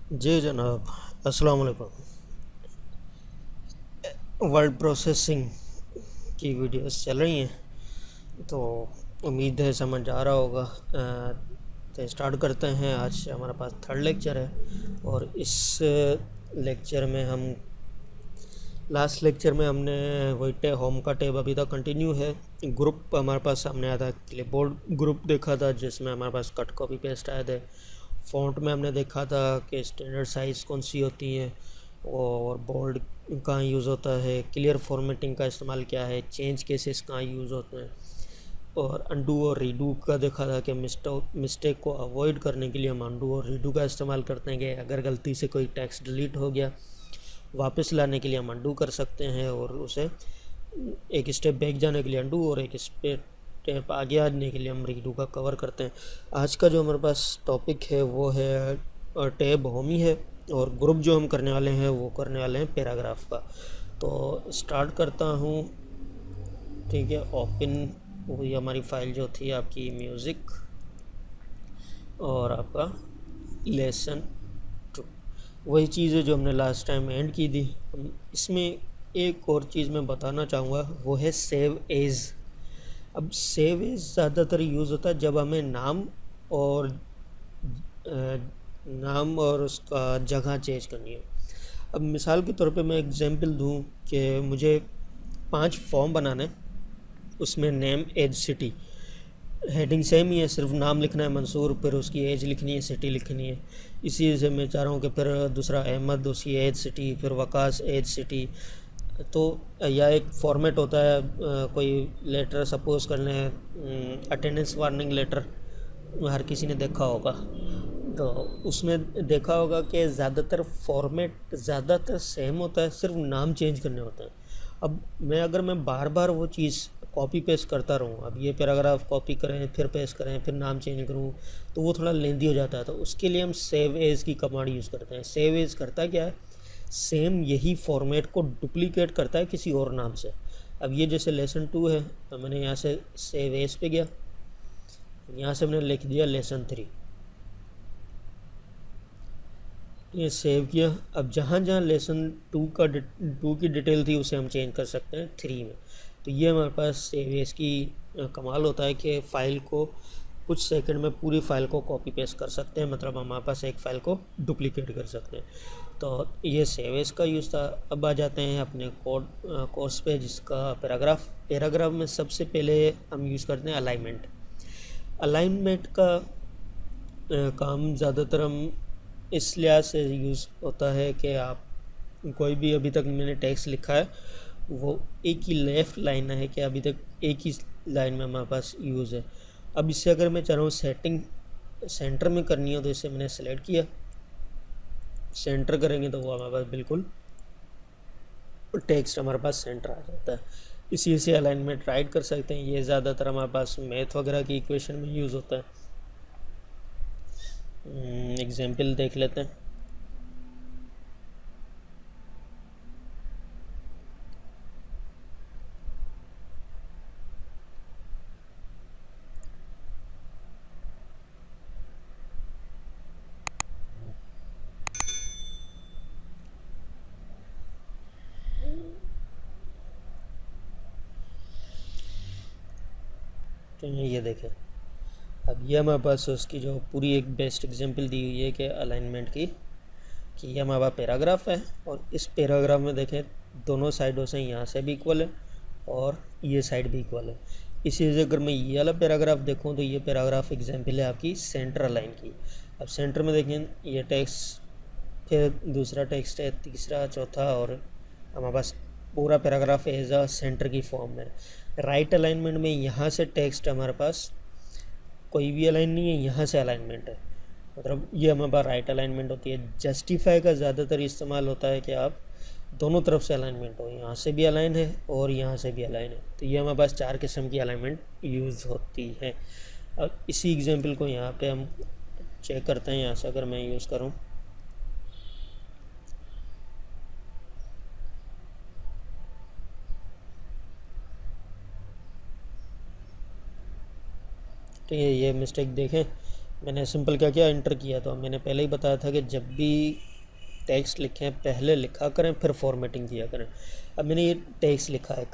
जी जनाब, अस्सलाम वालेकुम। वर्ड प्रोसेसिंग की वीडियोस चल रही हैं, तो उम्मीद है समझ आ रहा होगा। तो स्टार्ट करते हैं। आज हमारे पास थर्ड लेक्चर है और इस लेक्चर में हम लास्ट लेक्चर में हमने वही होम का टैब अभी तक कंटिन्यू है। ग्रुप हमारे पास सामने आया था, क्लिपबोर्ड ग्रुप देखा था जिसमें हमारे पास कट कॉपी पेस्ट आए थे। फ़ॉन्ट में हमने देखा था कि स्टैंडर्ड साइज़ कौन सी होती है और बोल्ड कहाँ यूज़ होता है, क्लियर फॉर्मेटिंग का इस्तेमाल क्या है, चेंज केसेस कहाँ यूज़ होते हैं, और अंडू और रीडू का देखा था कि मिस्टेक को अवॉइड करने के लिए हम अंडू और रीडू का इस्तेमाल करते हैं कि अगर गलती से कोई टेक्स्ट डिलीट हो गया, वापस लाने के लिए हम अंडू कर सकते हैं और उसे एक स्टेप बैक जाने के लिए अंडू और एक स्टेप आगे आने के लिए हम रीडू का कवर करते हैं। आज का जो हमारे पास टॉपिक है वो है टैब होम ही है, और ग्रुप जो हम करने वाले हैं वो करने वाले हैं पैराग्राफ का। तो स्टार्ट करता हूँ। ठीक है, ओपन हुई हमारी फाइल जो थी आपकी म्यूज़िक और आपका लेसन 2। वही चीज़ है जो हमने लास्ट टाइम एंड की थी। इसमें एक और चीज़ मैं बताना चाहूँगा, वो है सेव एज़। अब सेव एज़ ज़्यादातर यूज़ होता है जब हमें और नाम और उसका जगह चेंज करनी है। अब मिसाल के तौर पे मैं एग्जांपल दूं कि मुझे 5 फॉर्म बनाने हैं, उसमें name age city heading same ही है, सिर्फ नाम लिखना है मंसूर, फिर उसकी एज लिखनी है, सिटी लिखनी है। इसी से मैं चाह रहा हूँ कि फिर दूसरा अहमद, उसकी एज सिटी, फिर वकास एज सिटी। तो या एक फॉर्मेट होता है, कोई लेटर सपोज कर लें, अटेंडेंस वार्निंग लेटर, हर किसी ने देखा होगा। तो उसमें देखा होगा कि ज़्यादातर फॉर्मेट ज़्यादातर सेम होता है, सिर्फ नाम चेंज करने होते हैं। अब मैं बार बार वो चीज़ कॉपी पेस्ट करता रहूँ, अब ये पैराग्राफ कॉपी करें, फिर पेस्ट करें, फिर नाम चेंज करूँ, तो वो थोड़ा लेंदी हो जाता है। तो उसके लिए हम सेव एज की कमांड यूज़ करते हैं। सेव एज करता क्या है, सेम यही फॉर्मेट को डुप्लीकेट करता है किसी और नाम से। अब ये जैसे लेसन 2 है, तो मैंने यहाँ से सेव एज पे गया, यहाँ से मैंने लिख दिया लेसन 3, ये सेव किया। अब जहाँ जहाँ लेसन 2 की डिटेल थी उसे हम चेंज कर सकते हैं 3 में। तो ये हमारे पास सेव एज की कमाल होता है कि फ़ाइल को कुछ सेकंड में पूरी फ़ाइल को कॉपी पेस्ट कर सकते हैं, मतलब हमारे पास एक फ़ाइल को डुप्लीकेट कर सकते हैं। तो ये सेव एज का यूज़ था। अब आ जाते हैं अपने कोर्स पे, जिसका पैराग्राफ में सबसे पहले हम यूज़ करते हैं अलाइनमेंट। अलाइनमेंट का काम ज़्यादातर हम इस लिहाज से यूज़ होता है कि आप कोई भी, अभी तक मैंने टेक्स्ट लिखा है वो एक ही लेफ़्ट लाइन है कि अभी तक एक ही लाइन में हमारे पास यूज़ है। अब इससे अगर मैं चाह रहा हूँ सेटिंग सेंटर में करनी हो, तो इसे मैंने सेलेक्ट किया, सेंटर करेंगे तो वो हमारे पास बिल्कुल टेक्स्ट हमारे पास सेंटर आ जाता है। इसी से अलाइनमेंट राइट कर सकते हैं। ये ज़्यादातर हमारे पास मैथ वगैरह की इक्वेशन में यूज़ होता है। एग्जाम्पल देख लेते हैं। तो ये देखें, अब ये हमारे पास उसकी जो पूरी एक बेस्ट एग्जांपल दी हुई है कि अलाइनमेंट की, कि ये हमारा पैराग्राफ है और इस पैराग्राफ में देखें दोनों साइडों से यहाँ से भी इक्वल है और ये साइड भी इक्वल है। इसी से अगर मैं ये वाला पैराग्राफ देखूँ तो ये पैराग्राफ एग्जांपल है आपकी सेंटर अलाइन की। अब सेंटर में देखें ये टेक्स्ट, फिर दूसरा टेक्स्ट है, तीसरा, चौथा, और हमारे पास पूरा पैराग्राफ एज अ सेंटर की फॉर्म में। राइट अलाइनमेंट में यहाँ से टेक्स्ट हमारे पास कोई भी अलाइन नहीं है, यहाँ से अलाइनमेंट है, मतलब ये हमारे पास राइट अलाइनमेंट होती है। जस्टिफाई का ज़्यादातर इस्तेमाल होता है कि आप दोनों तरफ से अलाइनमेंट हो, यहाँ से भी अलाइन है और यहाँ से भी अलाइन है। तो ये हमारे पास 4 किस्म की अलाइनमेंट यूज़ होती है। अब इसी एग्जांपल को यहाँ पे हम चेक करते हैं। यहाँ से अगर मैं यूज़ करूँ तो ये मिस्टेक देखें, मैंने सिंपल क्या किया, इंटर किया। तो मैंने पहले ही बताया था कि जब भी टेक्स्ट लिखें पहले लिखा करें फिर फॉर्मेटिंग किया करें। अब मैंने ये टेक्स्ट लिखा है,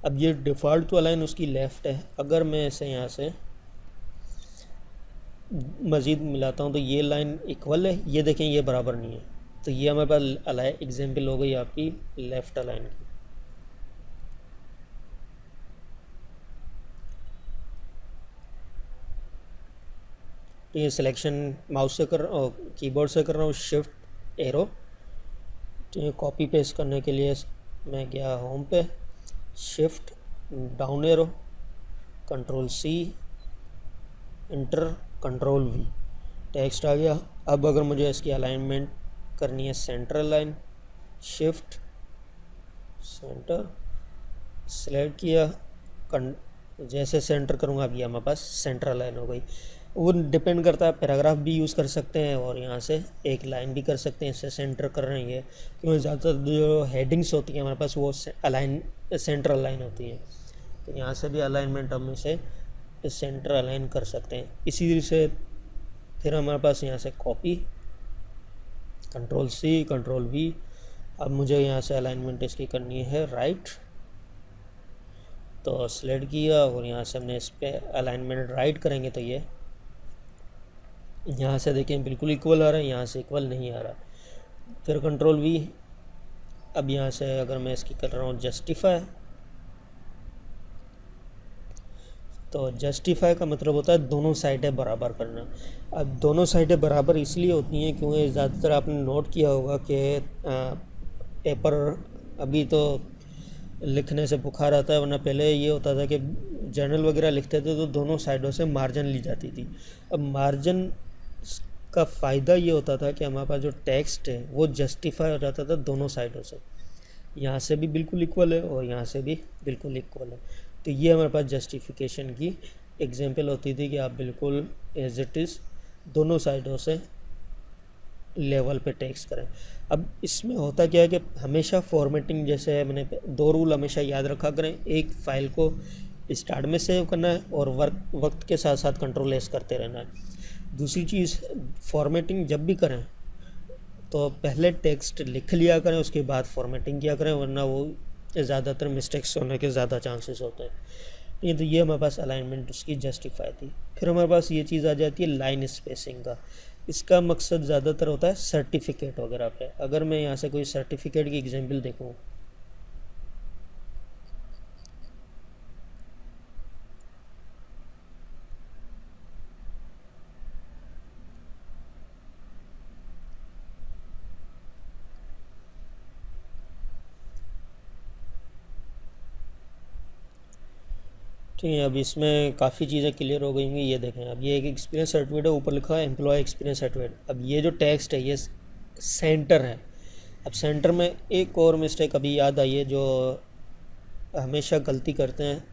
अब ये डिफ़ॉल्ट तो लाइन उसकी लेफ़्ट है। अगर मैं इसे यहाँ से मज़ीद मिलाता हूँ तो ये लाइन इक्वल है, ये देखें ये बराबर नहीं है। तो ये हमारे पास अलाइन एग्जाम्पल हो गई आपकी लेफ़्ट अलाइन की। तो ये सिलेक्शन माउस से कर रहा हूँ, कीबोर्ड से कर रहा हूँ, शिफ्ट एरो। तो ये कॉपी पेस्ट करने के लिए मैं गया होम पे, shift down arrow, control C, enter, control V, text आ गया। अब अगर मुझे इसकी अलाइनमेंट करनी है centre line, shift centre select किया, जैसे सेंटर करूँगा अब ये हमारे पास सेंटर लाइन हो गई। वो डिपेंड करता है, पैराग्राफ भी यूज़ कर सकते हैं और यहाँ से एक लाइन भी कर सकते हैं, इससे सेंटर कर रहे हैं ये, क्योंकि ज़्यादातर जो हेडिंग्स होती हैं हमारे पास वो अलाइन सेंटर अलाइन होती हैं। तो यहाँ से भी अलाइनमेंट हम इसे सेंटर अलाइन कर सकते हैं। इसी तरह से फिर हमारे पास यहाँ से copy, control C, control V. अब मुझे यहाँ से अलाइनमेंट इसकी करनी है राइट, तो सेलेक्ट किया और यहाँ से हमने इस पर अलाइनमेंट राइट करेंगे तो ये यहाँ से देखें बिल्कुल इक्वल आ रहा है, यहाँ से इक्वल नहीं आ रहा। फिर कंट्रोल वी। अब यहाँ से अगर मैं इसकी कर रहा हूँ जस्टिफाई, तो जस्टिफाई का मतलब होता है दोनों साइडें बराबर करना। अब दोनों साइडें बराबर इसलिए होती हैं क्योंकि ज़्यादातर आपने नोट किया होगा कि पेपर अभी तो लिखने से बुखार आता है, वरना पहले ये होता था कि जर्नल वगैरह लिखते थे तो दोनों साइडों से मार्जिन ली जाती थी। अब मार्जिन का फ़ायदा ये होता था कि हमारे पास जो टेक्स्ट है वो जस्टिफाई हो जाता था दोनों साइडों से, यहाँ से भी बिल्कुल इक्वल है और यहाँ से भी बिल्कुल इक्वल है। तो ये हमारे पास जस्टिफिकेशन की एग्जांपल होती थी कि आप बिल्कुल एज इट इज़ दोनों साइडों से लेवल पे टेक्स्ट करें। अब इसमें होता क्या है कि हमेशा फॉर्मेटिंग, जैसे मैंने दो रूल हमेशा याद रखा करें, एक फ़ाइल को स्टार्ट में सेव करना है और वक्त के साथ साथ कंट्रोल एस करते रहना है। दूसरी चीज़, फॉर्मेटिंग जब भी करें तो पहले टेक्स्ट लिख लिया करें उसके बाद फॉर्मेटिंग किया करें, वरना वो ज़्यादातर मिस्टेक्स होने के ज़्यादा चांसेस होते हैं। ये तो ये हमारे पास अलाइनमेंट उसकी जस्टिफाई थी। फिर हमारे पास ये चीज़ आ जाती है लाइन स्पेसिंग का। इसका मकसद ज़्यादातर होता है सर्टिफिकेट वगैरह पे। अगर मैं यहाँ से कोई सर्टिफिकेट की एग्जांपल देखूँ, ठीक है, अब इसमें काफ़ी चीज़ें क्लियर हो गई होंगी। ये देखें, अब ये एक एक्सपीरियंस सर्टिफिकेट है, ऊपर लिखा है एम्प्लॉय एक्सपीरियंस सर्टिफिकेट। अब ये जो टेक्स्ट है ये सेंटर है। अब सेंटर में एक और मिस्टेक अभी याद आई है जो हमेशा गलती करते हैं,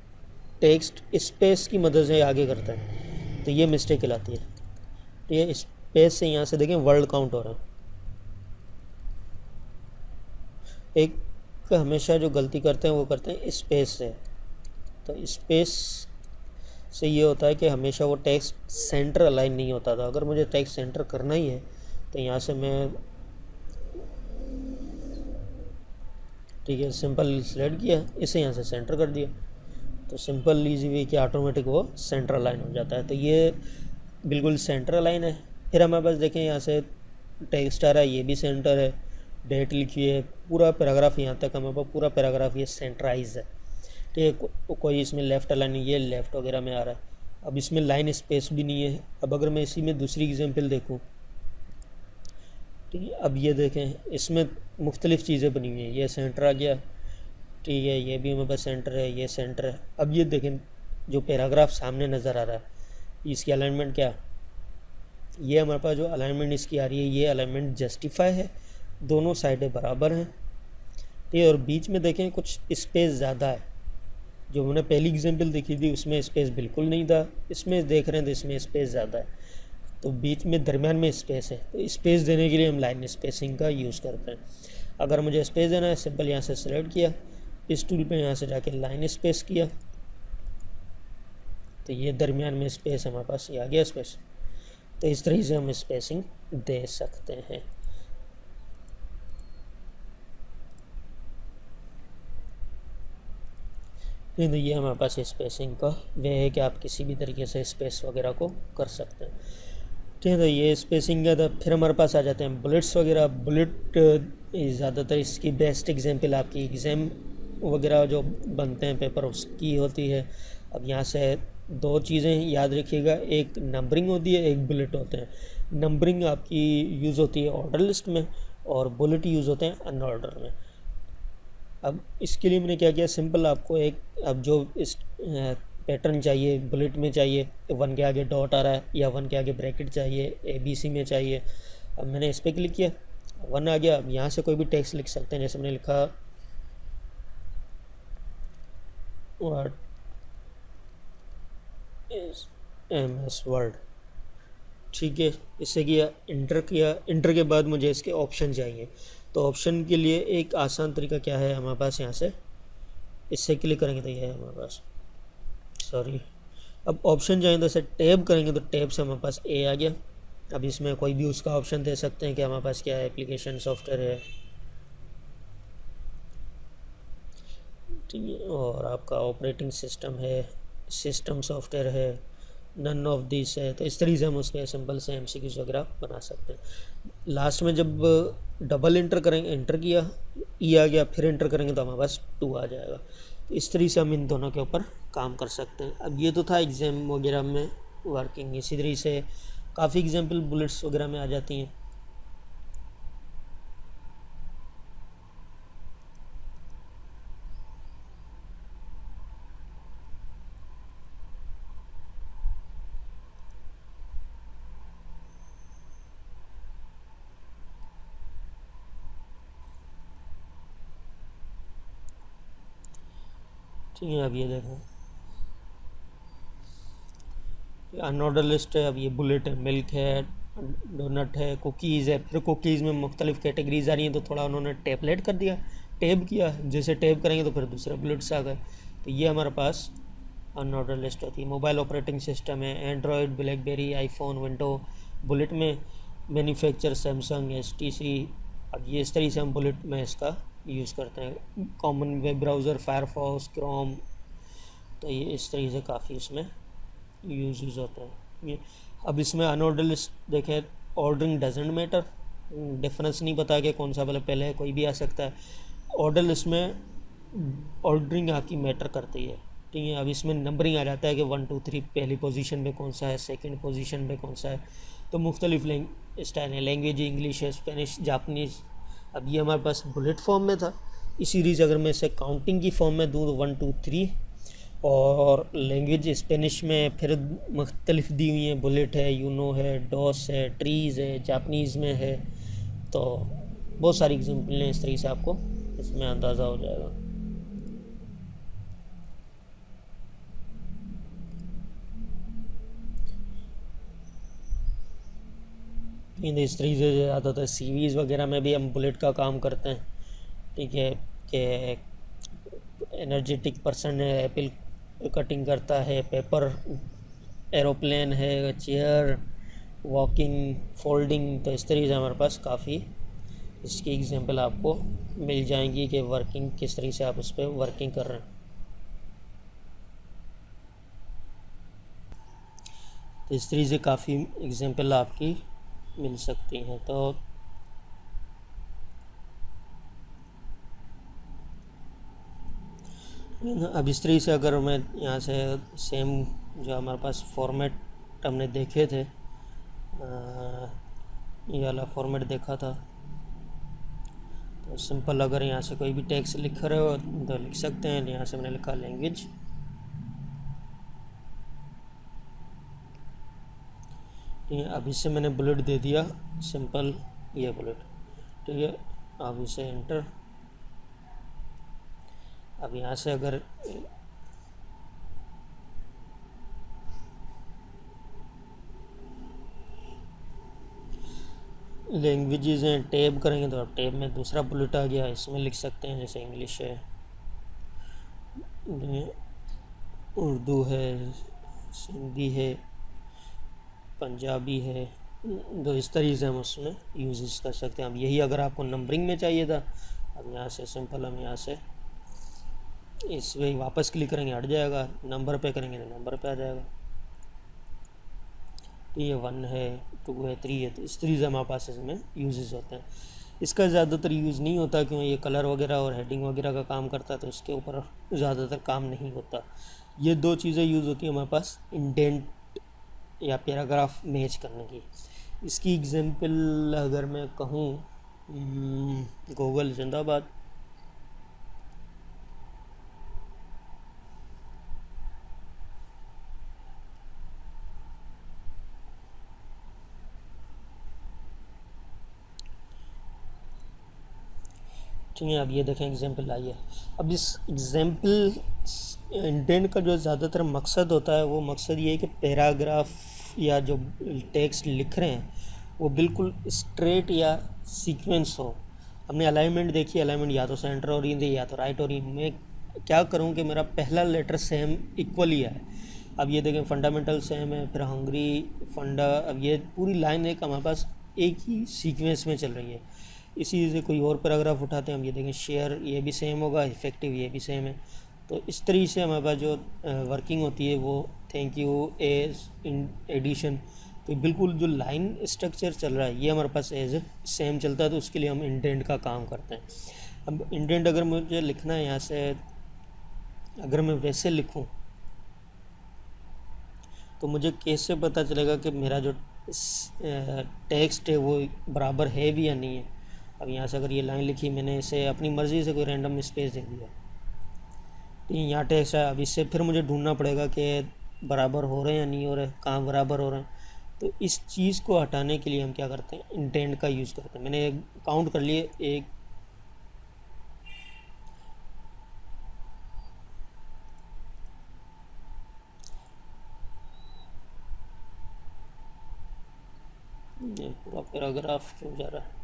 टेक्स्ट स्पेस की मदद से आगे करते हैं, तो ये मिस्टेक कहलाती है। तो ये स्पेस से यहाँ से देखें वर्ड काउंट हो रहा है। एक हमेशा जो गलती करते हैं वो करते हैं स्पेस से। तो स्पेस से ये होता है कि हमेशा वो टेक्स्ट सेंटर अलाइन नहीं होता था। अगर मुझे टेक्स्ट सेंटर करना ही है तो यहाँ से मैं, ठीक है, सिंपल सेलेक्ट किया, इसे यहाँ से सेंटर कर दिया, तो सिंपल ईजी वे कि ऑटोमेटिक वो सेंटर अलाइन हो जाता है। तो ये बिल्कुल सेंटर अलाइन है। फिर हमारे पास देखें यहाँ से टेक्स्ट आ रहा है, ये भी सेंटर है, डेट लिखी है, पूरा पैराग्राफ यहाँ तक हमारे पास पूरा पैराग्राफ ये सेंटराइज है। ठीक है, कोई इसमें लेफ़्ट अलाइन, ये लेफ़्ट वगैरह में आ रहा है। अब इसमें लाइन स्पेस भी नहीं है। अब अगर मैं इसी में दूसरी एग्जांपल देखूं, ठीक है, अब ये देखें इसमें मुख्तलिफ़ चीज़ें बनी हुई हैं। ये सेंटर आ गया, ठीक है, ये भी हमारे पास सेंटर है, ये सेंटर है। अब ये देखें जो पैराग्राफ सामने नज़र आ रहा है इसकी अलाइनमेंट क्या, ये हमारे पास जो अलाइनमेंट इसकी आ रही है ये अलाइनमेंट जस्टिफाई है, दोनों साइडें बराबर हैं। ठीक है, और बीच में देखें कुछ स्पेस ज़्यादा है। जो मैंने पहली एग्जांपल देखी थी उसमें स्पेस बिल्कुल नहीं था, इसमें देख रहे हैं तो इसमें स्पेस ज़्यादा है। तो बीच में दरमियान में स्पेस है, तो स्पेस देने के लिए हम लाइन स्पेसिंग का यूज़ करते हैं। अगर मुझे स्पेस देना है, सिंपल यहाँ से सेलेक्ट किया, इस टूल पे यहाँ से जाके लाइन स्पेस किया, तो ये दरमियान में स्पेस हमारे पास ये आ गया स्पेस। तो इस तरीके से हम स्पेसिंग दे सकते हैं। तो ये हमारे पास स्पेसिंग का वे है कि आप किसी भी तरीके से स्पेस वगैरह को कर सकते हैं। ठीक है, तो ये स्पेसिंग का था। फिर हमारे पास आ जाते हैं बुलेट्स वगैरह। बुलेट ज़्यादातर इसकी बेस्ट एग्जांपल आपकी एग्ज़ाम वगैरह जो बनते हैं पेपर उसकी होती है। अब यहाँ से दो चीज़ें याद रखिएगा, एक नंबरिंग होती है, एक बुलेट होते हैं। नंबरिंग आपकी यूज़ होती है ऑर्डर लिस्ट में और बुलेट यूज़ होते हैं अनऑर्डर में। अब इसके लिए मैंने क्या किया, सिंपल आपको एक, अब जो इस पैटर्न चाहिए बुलेट में चाहिए, 1 के आगे डॉट आ रहा है या 1 के आगे ब्रैकेट चाहिए, ABC में चाहिए। अब मैंने इस पर क्लिक किया, 1 आ गया। अब यहाँ से कोई भी टेक्स्ट लिख सकते हैं, जैसे मैंने लिखा व्हाट इज MS वर्ड। ठीक है, इससे किया, इंटर किया। इंटर के बाद मुझे इसके ऑप्शन चाहिए। तो ऑप्शन के लिए एक आसान तरीका क्या है हमारे पास, यहाँ से इससे क्लिक करेंगे तो ये है हमारे पास, सॉरी। अब ऑप्शन चाहिए तो इसे टैब करेंगे तो टैब से हमारे पास A आ गया। अब इसमें कोई भी उसका ऑप्शन दे सकते हैं कि हमारे पास क्या है, एप्लीकेशन सॉफ्टवेयर है, ठीक है, और आपका ऑपरेटिंग सिस्टम है, सिस्टम सॉफ्टवेयर है, नन ऑफ दिस है। तो इस तरीके से हम उसके सिंपल से MCQs वगैरह बना सकते हैं। लास्ट में जब डबल इंटर करेंगे, इंटर किया, E आ गया, फिर इंटर करेंगे तो हमारे पास 2 आ जाएगा। तो इस तरीके से हम इन दोनों के ऊपर काम कर सकते हैं। अब ये तो था एग्ज़ाम वगैरह में वर्किंग। इसी तरीके से काफ़ी एग्जाम्पल बुलेट्स वगैरह में आ जाती हैं। ठीक है, अब ये देखो अनऑर्डर लिस्ट है। अब ये बुलेट है, मिल्क है, डोनट है, कुकीज़ है। फिर कुकीज़ में मुख्तलिफ कैटेगरीज आ रही हैं, तो थोड़ा उन्होंने टेबलेट कर दिया, टैब किया। जैसे टैब करेंगे तो फिर दूसरे बुलेट्स आ गए। तो ये हमारे पास अनऑर्डर लिस्ट होती है। मोबाइल ऑपरेटिंग सिस्टम है, Android, blackberry, iPhone, window. Bullet में मैन्युफैक्चर सैमसंग, HTC। अब ये इस तरीके से हम बुलेट में इसका यूज़ करते हैं। Common web browser, Firefox, Chrome. तो ये इस तरीके से काफ़ी इसमें यूज़ होता है ये। अब इसमें अनऑर्डर लिस्ट देखें, ऑर्डरिंग डजेंट मैटर, डिफरेंस नहीं पता कि कौन सा पहले है, कोई भी आ सकता है। ऑर्डर लिस्ट में ऑर्डरिंग आपकी मैटर करती है, ठीक है। अब इसमें नंबरिंग आ जाता है कि 1 2 3 पहली पोजीशन पे कौन सा है, सेकंड पोजीशन पे कौन सा है। तो मुख्तलिफ स्टाइल है, लैंग्वेज इंग्लिश है, स्पेनिश, जापनीज़। अब ये हमारे पास बुलेट फॉर्म में था। इस सीरीज़ अगर मैं इसे काउंटिंग की फॉर्म में दूँ तो 1 2 3, और लैंग्वेज स्पेनिश में फिर मुख्तलिफ दी हुई हैं, बुलेट है, यूनो है, डॉस है, ट्रीज़ है, जापनीज़ में है। तो बहुत सारी एग्जाम्पल हैं, इस तरीके से आपको इसमें अंदाज़ा हो जाएगा। इस तरीके से ज़्यादातर CVs वगैरह में भी हम बुलेट का काम करते हैं, ठीक है। कि एनर्जेटिक पर्सन है, एप्पल कटिंग करता है, पेपर एरोप्लेन है, चेयर, वॉकिंग, फोल्डिंग। तो इस तरीके से हमारे पास काफ़ी इसकी एग्जांपल आपको मिल जाएंगी कि वर्किंग किस तरीके से आप उस पर वर्किंग कर रहे हैं। तो इस तरीके से काफ़ी एग्जांपल आपकी मिल सकती हैं। तो अब इस तरीके से अगर मैं यहाँ से सेम जो हमारे पास फॉर्मेट हमने देखे थे, ये वाला फॉर्मेट देखा था, तो सिंपल अगर यहाँ से कोई भी टेक्स्ट लिख रहे हो तो लिख सकते हैं। यहाँ से मैंने लिखा लैंग्वेज, ठीक है। अब इससे मैंने बुलेट दे दिया सिंपल, ये बुलेट, ठीक है। अब इसे एंटर। अब यहाँ से अगर लैंग्वेजेस हैं, टैब करेंगे तो अब टैब में दूसरा बुलेट आ गया, इसमें लिख सकते हैं। जैसे इंग्लिश है, उर्दू है, सिंधी है, पंजाबी है, तो इस तरीके से हम उसमें यूज़ कर सकते हैं। अब यही अगर आपको नंबरिंग में चाहिए था, अब यहाँ से सिंपल हम यहाँ से इस पे वापस क्लिक करेंगे, हट जाएगा, नंबर पे करेंगे तो नंबर पे आ जाएगा। तो ये 1 है, 2 है, 3 है, तो इस तरीके से हमारे पास इसमें यूजेस होते हैं। इसका ज़्यादातर यूज़ नहीं होता क्यों, ये कलर वगैरह और हेडिंग वगैरह का काम करता है, तो इसके ऊपर ज़्यादातर काम नहीं होता। ये दो चीज़ें यूज़ होती हैं हमारे पास इंडेंट या पैराग्राफ मैच करने की। इसकी एग्जांपल अगर मैं कहूँ, गूगल जिंदाबाद। ठीक है, अब ये देखें एग्जांपल आई है। अब इस एग्जांपल इंडेंट का जो ज़्यादातर मकसद होता है, वो मकसद ये है कि पैराग्राफ या जो टेक्स्ट लिख रहे हैं वो बिल्कुल स्ट्रेट या सीक्वेंस हो। हमने अलाइनमेंट देखी, अलाइनमेंट या तो सेंटर हो रही थी या तो राइट हो रही। मैं क्या करूं कि मेरा पहला लेटर सेम इक्वल ही है। अब ये देखें फंडामेंटल सेम है, फिर हंगरी फंडा, अब ये पूरी लाइन एक हमारे पास एक ही सीक्वेंस में चल रही है। इसी से कोई और पैराग्राफ उठाते हैं, हम ये देखें शेयर, ये भी सेम होगा, इफेक्टिव ये भी सेम है। तो इस तरीके से हमारे पास जो वर्किंग होती है वो thank you as in addition, तो बिल्कुल जो लाइन स्ट्रक्चर चल रहा है ये हमारे पास एज सेम चलता है, तो उसके लिए हम इंडेंट का काम करते हैं। अब इंडेंट अगर मुझे लिखना है यहाँ से, अगर मैं वैसे लिखूँ तो मुझे कैसे पता चलेगा कि मेरा जो टेक्स्ट है वो बराबर है भी या नहीं है। अब यहाँ से अगर ये लाइन लिखी मैंने, इसे अपनी मर्ज़ी से कोई रैंडम स्पेस दे दिया, तो यहाँ टेक्स्ट है। अब इससे फिर मुझे ढूंढना पड़ेगा कि बराबर हो रहे हैं या नहीं हो रहे, कहाँ बराबर हो रहे हैं। तो इस चीज़ को हटाने के लिए हम क्या करते हैं, इंडेंट का यूज़ करते हैं। मैंने काउंट कर लिए, 1 पूरा पैराग्राफ क्यों जा रहा है।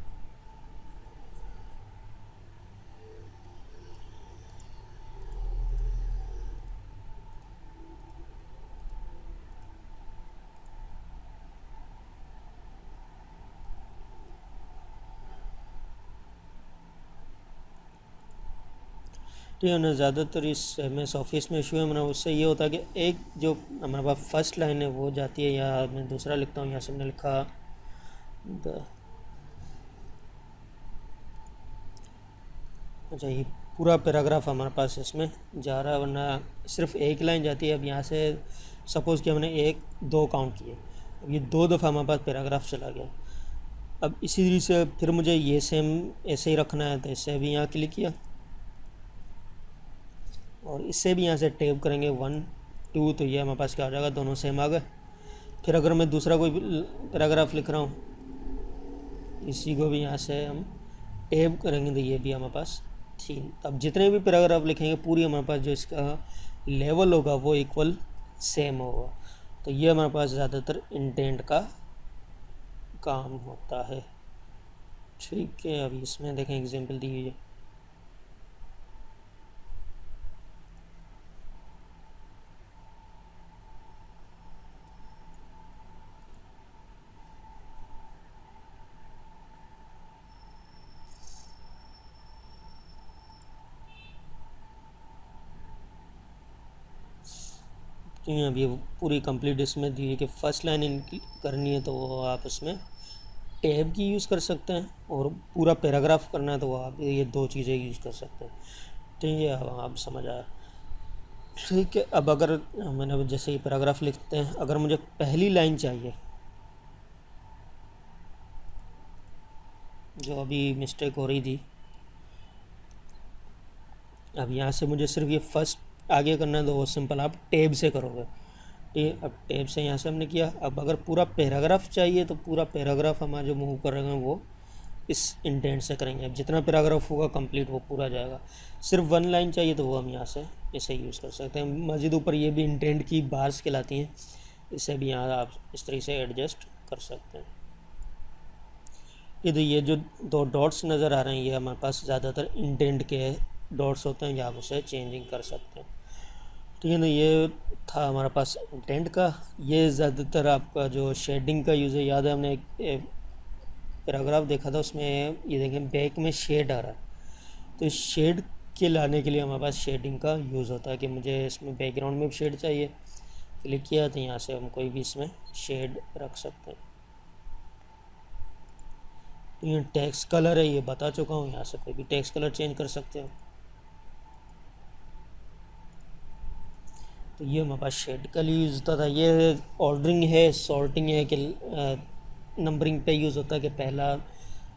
ठीक है ना, ज़्यादातर इस MS ऑफिस में इशू है मेरा, उससे ये होता है कि एक जो हमारे पास फर्स्ट लाइन है वो जाती है, या मैं दूसरा लिखता हूँ, यहाँ से मैंने लिखा अच्छा, ये पूरा पैराग्राफ हमारे पास इसमें जा रहा है, वरना सिर्फ एक लाइन जाती है। अब यहाँ से सपोज़ कि हमने 1 2 काउंट किए, अब ये 2 दफ़ा हमारे पास पैराग्राफ चला गया। अब इसी तरीके से फिर मुझे ये सेम ऐसे ही रखना है, तो इससे भी यहाँ क्लिक किया और इससे भी यहाँ से टैब करेंगे 1 2, तो ये हमारे पास क्या आ जाएगा, दोनों सेम आ गए। फिर अगर मैं दूसरा कोई पैराग्राफ लिख रहा हूँ, इसी को भी यहाँ से हम टैब करेंगे तो ये भी हमारे पास 3। अब जितने भी पैराग्राफ लिखेंगे पूरी हमारे पास जो इसका लेवल होगा वो इक्वल सेम होगा। तो ये हमारे पास ज़्यादातर इंडेंट का काम होता है। ठीक है, अभी इसमें देखें एग्जांपल दी हुई है। अभी पूरी कंप्लीट इसमें दी है कि फर्स्ट लाइन करनी है तो वो आप इसमें टैब की यूज़ कर सकते हैं, और पूरा पैराग्राफ करना है तो वो आप ये 2 चीज़ें यूज़ कर सकते हैं। ठीक है, अब आप समझ आया। ठीक है, अब अगर मैंने जैसे ये पैराग्राफ लिखते हैं, अगर मुझे पहली लाइन चाहिए, जो अभी मिस्टेक हो रही थी, अब यहाँ से मुझे सिर्फ ये फर्स्ट आगे करना है तो वो सिंपल आप टैब से करोगे। ठीक, अब टैब से यहाँ से हमने किया। अब अगर पूरा पैराग्राफ चाहिए तो पूरा पैराग्राफ हमारा जो मूव कर रहे हैं वो इस इंडेंट से करेंगे। अब जितना पैराग्राफ होगा कंप्लीट वो पूरा जाएगा। सिर्फ 1 लाइन चाहिए तो वो हम यहाँ से इसे यूज़ कर सकते हैं। मज़ीद ऊपर ये भी इंडेंट की बार्स कहलाती हैं, इसे भी यहाँ आप इस तरीके से एडजस्ट कर सकते हैं। तो ये जो 2 डॉट्स नज़र आ रहे हैं ये हमारे पास ज़्यादातर इंडेंट के डॉट्स होते हैं, या आप उसे चेंजिंग कर सकते हैं। ठीक है, तो ये था हमारे पास इंटेंट का। ये ज़्यादातर आपका जो शेडिंग का यूज़ है, याद है हमने एक पैराग्राफ देखा था, उसमें ये देखें बैक में शेड आ रहा है। तो इस शेड के लाने के लिए हमारे पास शेडिंग का यूज़ होता है कि मुझे इसमें बैकग्राउंड में भी शेड चाहिए। क्लिक किया तो यहाँ से हम कोई भी इसमें शेड रख सकते हैं। तो ये टेक्स्ट कलर है, ये बता चुका हूँ, यहाँ से कोई भी टेक्स्ट कलर चेंज कर सकते हो। तो ये हमारे पास शेड का लिए यूज़ होता था। ये ऑर्डरिंग है, सॉर्टिंग है कि नंबरिंग पे यूज़ होता है कि पहला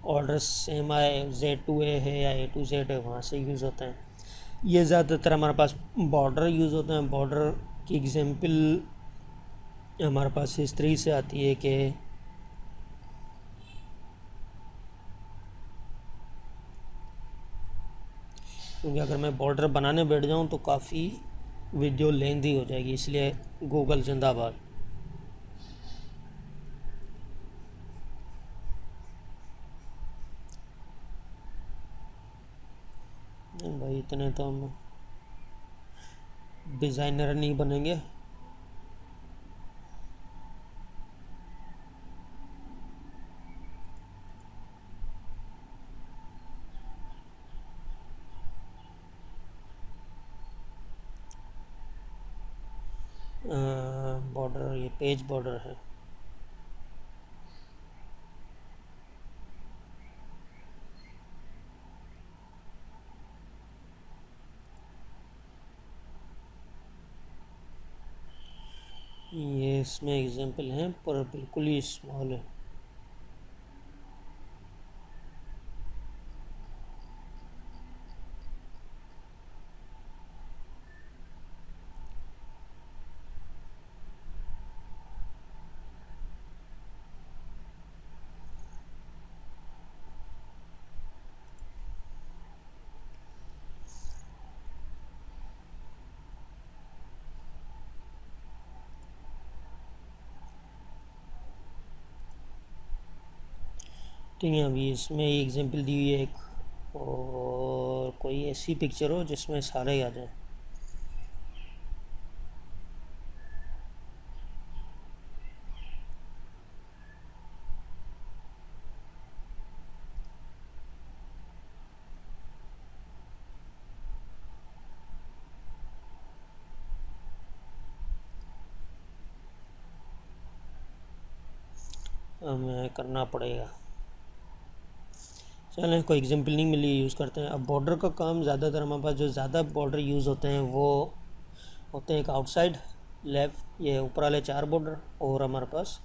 ऑर्डर सेम आए, Z to A है या A to Z है, वहाँ से यूज़ होता है। ये ज़्यादातर हमारे पास बॉर्डर यूज़ होता है। बॉर्डर की एग्जांपल हमारे पास इस तरीके से आती है कि क्योंकि अगर मैं बॉर्डर बनाने बैठ जाऊँ तो काफ़ी वीडियो लेंथी हो जाएगी, इसलिए गूगल जिंदाबाद। नहीं भाई, इतने तो हम डिज़ाइनर नहीं बनेंगे। बॉर्डर, ये पेज बॉर्डर है। ये इसमें एग्जांपल हैं पर बिल्कुल ही स्मॉल है। ठीक है, अभी इसमें एग्जांपल दी हुई है एक, और कोई ऐसी पिक्चर हो जिसमें सारे ही आ जाए। हमें करना पड़ेगा। चलें, कोई एग्जांपल नहीं मिली, यूज़ करते हैं। अब बॉर्डर का काम ज़्यादातर हमारे पास जो ज़्यादा बॉर्डर यूज़ होते हैं वो होते हैं एक आउटसाइड, लेफ़्ट, ये ऊपर वाले 4 बॉर्डर, और हमारे पास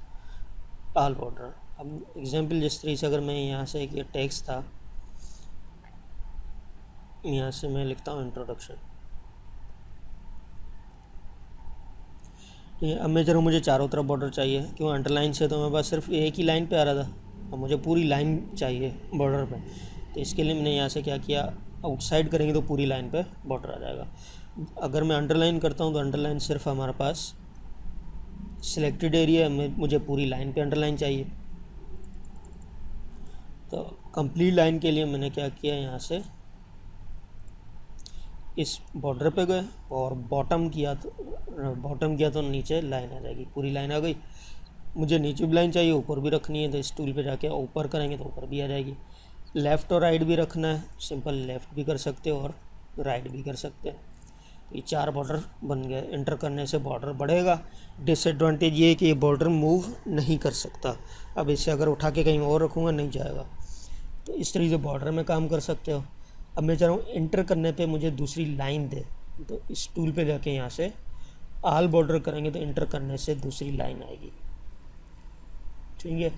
ऑल बॉर्डर। अब एग्जांपल जिस तरीके से, अगर मैं यहाँ से एक ये टेक्स्ट था, यहाँ से मैं लिखता हूँ इंट्रोडक्शन। ठीक है, अब मैं जरूर मुझे चारों तरफ बॉर्डर चाहिए, क्यों अंडरलाइन से तो मेरे पास सिर्फ एक ही लाइन पे आ रहा था, अब मुझे पूरी लाइन चाहिए बॉर्डर पे। तो इसके लिए मैंने यहाँ से क्या किया, आउटसाइड करेंगे तो पूरी लाइन पे बॉर्डर आ जाएगा। अगर मैं अंडरलाइन करता हूँ तो अंडरलाइन सिर्फ हमारे पास सिलेक्टेड एरिया में, मुझे पूरी लाइन पे अंडरलाइन चाहिए। तो कंप्लीट लाइन के लिए मैंने क्या किया, यहाँ से इस बॉर्डर पे गए और बॉटम किया तो नीचे लाइन आ जाएगी, पूरी लाइन आ गई। मुझे नीचे भी लाइन चाहिए, ऊपर भी रखनी है, तो इस टूल पे जाके ऊपर करेंगे तो ऊपर भी आ जाएगी। लेफ़्ट और राइट भी रखना है, सिंपल लेफ़्ट भी कर सकते हो और राइट भी कर सकते हैं। ये 4 बॉर्डर बन गए। इंटर करने से बॉर्डर बढ़ेगा। डिसएडवांटेज ये है कि ये बॉर्डर मूव नहीं कर सकता। अब इसे अगर उठा के कहीं और रखूँगा नहीं जाएगा। तो इस तरीके से बॉर्डर में काम कर सकते हो। अब मैं चाह रहा हूँ इंटर करने पे मुझे दूसरी लाइन दे, तो इस टूल पे जाके यहाँ से ऑल बॉर्डर करेंगे तो इंटर करने से दूसरी लाइन आएगी। ठीक है,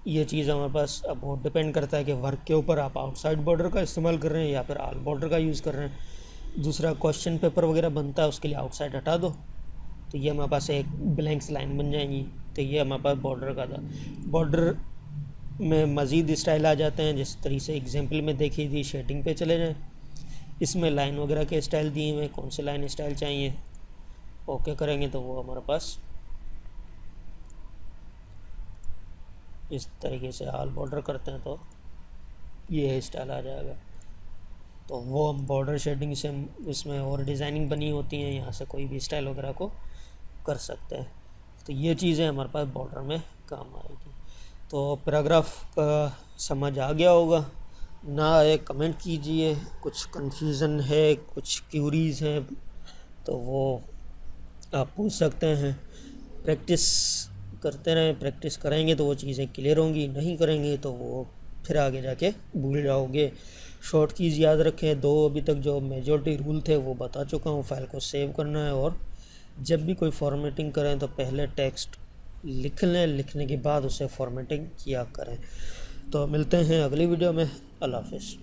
ये चीज़ हमारे पास अब बहुत डिपेंड करता है कि वर्क के ऊपर आप आउटसाइड बॉर्डर का इस्तेमाल कर रहे हैं या फिर ऑल बॉर्डर का यूज़ कर रहे हैं। दूसरा क्वेश्चन पेपर वगैरह बनता है, उसके लिए आउटसाइड हटा दो तो ये हमारे पास एक ब्लैंक्स लाइन बन जाएंगी। तो ये हमारे पास बॉर्डर का था। बॉर्डर में मज़ीद स्टाइल आ जाते हैं, जिस तरीके से एग्जांपल में देखी थी। शेडिंग पे चले जाएं, इसमें लाइन वगैरह के स्टाइल दिए हुए, कौन से लाइन स्टाइल चाहिए, ओके करेंगे तो वो हमारे पास इस तरीके से ऑल बॉर्डर करते हैं तो ये स्टाइल आ जाएगा। तो वो हम बॉर्डर शेडिंग से इसमें और डिज़ाइनिंग बनी होती हैं, यहाँ से कोई भी स्टाइल वगैरह को कर सकते हैं। तो ये चीज़ें हमारे पास बॉर्डर में काम आएगी। तो पैराग्राफ का समझ आ गया होगा ना, एक कमेंट कीजिए, कुछ कन्फ्यूज़न है, कुछ क्यूरीज़ हैं तो वो आप पूछ सकते हैं। प्रैक्टिस करते रहें, प्रैक्टिस करेंगे तो वो चीज़ें क्लियर होंगी, नहीं करेंगे तो वो फिर आगे जाके भूल जाओगे। शॉर्ट कीज़ याद रखें, 2 अभी तक जो मेजॉरिटी रूल थे वो बता चुका हूँ। फाइल को सेव करना है और जब भी कोई फॉर्मेटिंग करें तो पहले टेक्स्ट लिख लें, लिखने के बाद उसे फॉर्मेटिंग किया करें। तो मिलते हैं अगली वीडियो में। अल्लाह हाफ़िज़।